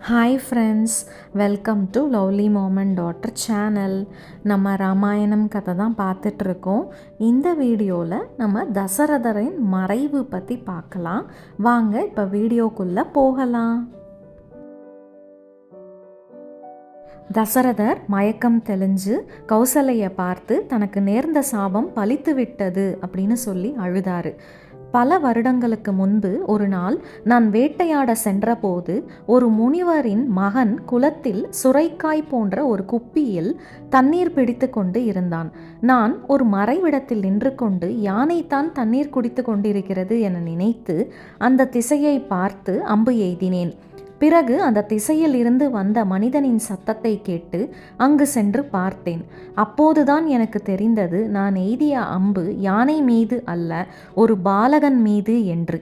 Hi friends, welcome to lovely mom and daughter channel. நம்ம ராமாயணம் கதை தான் பார்த்துட்ருக்கோம். இந்த வீடியோவில் நம்ம தசரதரின் மறைவு பற்றி பார்க்கலாம். வாங்க இப்போ வீடியோக்குள்ளே போகலாம். தசரதர் மயக்கம் தெளிஞ்சு கௌசலையை பார்த்து தனக்கு நேர்ந்த சாபம் பலித்து விட்டது அப்படின்னு சொல்லி அழுதாரு. பல வருடங்களுக்கு முன்பு ஒரு நாள் நான் வேட்டையாட சென்றபோது ஒரு முனிவரின் மகன் குளத்தில் சுரைக்காய் போன்ற ஒரு குப்பியில் தண்ணீர் பிடித்து கொண்டு இருந்தான். நான் ஒரு மறைவிடத்தில் நின்று கொண்டு யானைத்தான் தண்ணீர் குடித்து கொண்டிருக்கிறது என நினைத்து அந்த திசையை பார்த்து அம்பு எய்தினேன். பிறகு அந்த திசையில் இருந்து வந்த மனிதனின் சத்தத்தை கேட்டு அங்கு சென்று பார்த்தேன். அப்போதுதான் எனக்கு தெரிந்தது நான் எய்திய அம்பு யானை மீது அல்ல, ஒரு பாலகன் மீது என்று.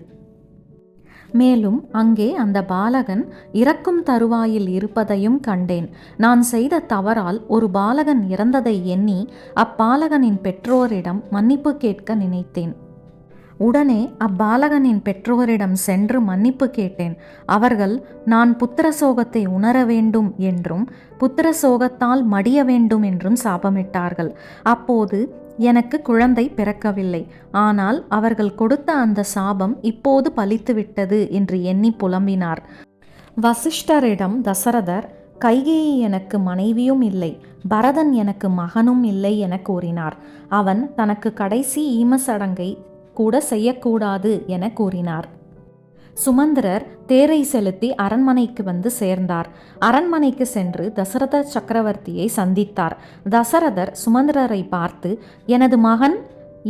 மேலும் அங்கே அந்த பாலகன் இறக்கும் தருவாயில் இருப்பதையும் கண்டேன். நான் செய்த தவறால் ஒரு பாலகன் இறந்ததை எண்ணி அப்பாலகனின் பெற்றோரிடம் மன்னிப்பு கேட்க நினைத்தேன். உடனே அப்பாலகனின் பெற்றோரிடம் சென்று மன்னிப்பு கேட்டேன். அவர்கள் நான் புத்திர சோகத்தை உணர வேண்டும் என்றும் புத்திர சோகத்தால் மடிய வேண்டும் என்றும் சாபமிட்டார்கள். அப்போது எனக்கு குழந்தை பிறக்கவில்லை. ஆனால் அவர்கள் கொடுத்த அந்த சாபம் இப்போது பலித்துவிட்டது என்று எண்ணி புலம்பினார். வசிஷ்டரிடம் தசரதர், கைகேயி எனக்கு மனைவியும் இல்லை, பரதன் எனக்கு மகனும் இல்லை என கூறினார். அவன் தனக்கு கடைசி ஈமசடங்கை கூட செய்யக்கூடாது என கூறினார். சுமந்திரர் தேரை செலுத்தி அரண்மனைக்கு வந்து சேர்ந்தார். அரண்மனைக்கு சென்று தசரத சக்கரவர்த்தியை சந்தித்தார். தசரதர் சுமந்திரரை பார்த்து, எனது மகன்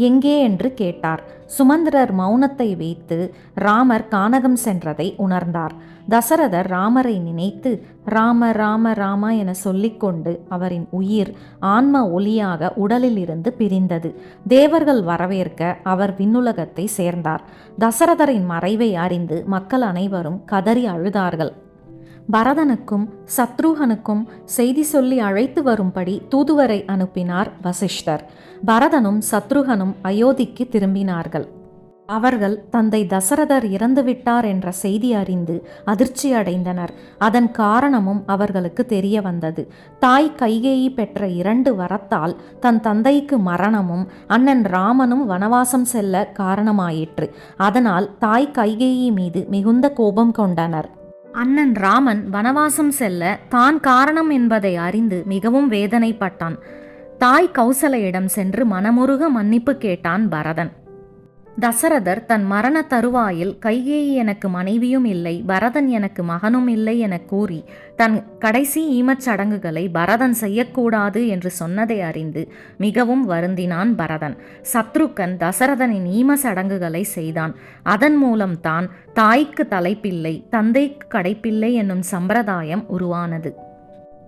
எங்கே என்று கேட்டார். சுமந்திரர் மௌனத்தை வைத்து ராமர் கானகம் சென்றதை உணர்ந்தார். தசரதர் ராமரை நினைத்து ராம ராம ராமா என சொல்லிக்கொண்டு அவரின் உயிர் ஆன்ம ஒளியாக உடலில் இருந்து பிரிந்தது. தேவர்கள் வரவேற்க அவர் விண்ணுலகத்தை சேர்ந்தார். தசரதரின் மறைவை அறிந்து மக்கள் அனைவரும் கதறி அழுதார்கள். பரதனுக்கும் சத்ருகனுக்கும் செய்தி சொல்லி அழைத்து வரும்படி தூதுவரை அனுப்பினார் வசிஷ்டர். பரதனும் சத்ருகனும் அயோத்திக்கு திரும்பினார்கள். அவர்கள் தந்தை தசரதர் இறந்துவிட்டார் என்ற செய்தி அறிந்து அதிர்ச்சி அடைந்தனர். அதன் காரணமும் அவர்களுக்கு தெரிய வந்தது. தாய் கைகேயி பெற்ற 2 வரத்தால் தன் தந்தைக்கு மரணமும் அண்ணன் ராமனும் வனவாசம் செல்ல காரணமாயிற்று. அதனால் தாய் கைகேயி மீது மிகுந்த கோபம் கொண்டனர். அண்ணன் ராமன் வனவாசம் செல்ல தான் காரணம் என்பதை அறிந்து மிகவும் வேதனைப்பட்டான். தாய் கௌசலையிடம் சென்று மனமுருக மன்னிப்பு கேட்டான் பரதன். தசரதர் தன் மரண தருவாயில் கைகேயி எனக்கு மனைவியும் இல்லை, பரதன் எனக்கு மகனும் இல்லை என கூறி தன் கடைசி ஈமச் சடங்குகளை பரதன் செய்யக்கூடாது என்று சொன்னதை அறிந்து மிகவும் வருந்தினான் பரதன். சத்ருக்கன் தசரதனின் ஈம சடங்குகளை செய்தான். அதன் மூலம் தான் தாய்க்கு தலைப்பிள்ளை தந்தைக்கு கடைப்பிள்ளை என்னும் சம்பிரதாயம் உருவானது.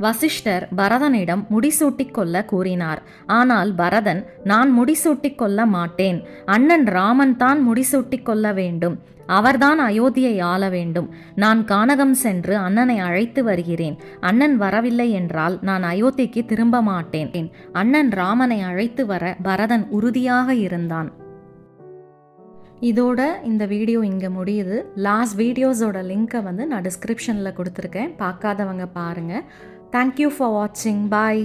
வசிஷ்டர் பரதனிடம் முடிசூட்டிக் கொள்ள கூறினார். ஆனால் பரதன், நான் முடிசூட்டிக் கொள்ள மாட்டேன், அண்ணன் ராமன் தான் முடிசூட்டிக் கொள்ள வேண்டும், அவர்தான் அயோத்தியை ஆள வேண்டும். நான் கானகம் சென்று அண்ணனை அழைத்து வருகிறேன். அண்ணன் வரவில்லை என்றால் நான் அயோத்திக்கு திரும்ப மாட்டேன். அண்ணன் ராமனை அழைத்து வர பரதன் உறுதியாக இருந்தான். இதோட இந்த வீடியோ இங்கே முடியுது. லாஸ்ட் வீடியோஸோட லிங்க்கை நான் டிஸ்கிரிப்ஷனில் கொடுத்துருக்கேன், பார்க்காதவங்க பாருங்கள். Thank you for watching. Bye.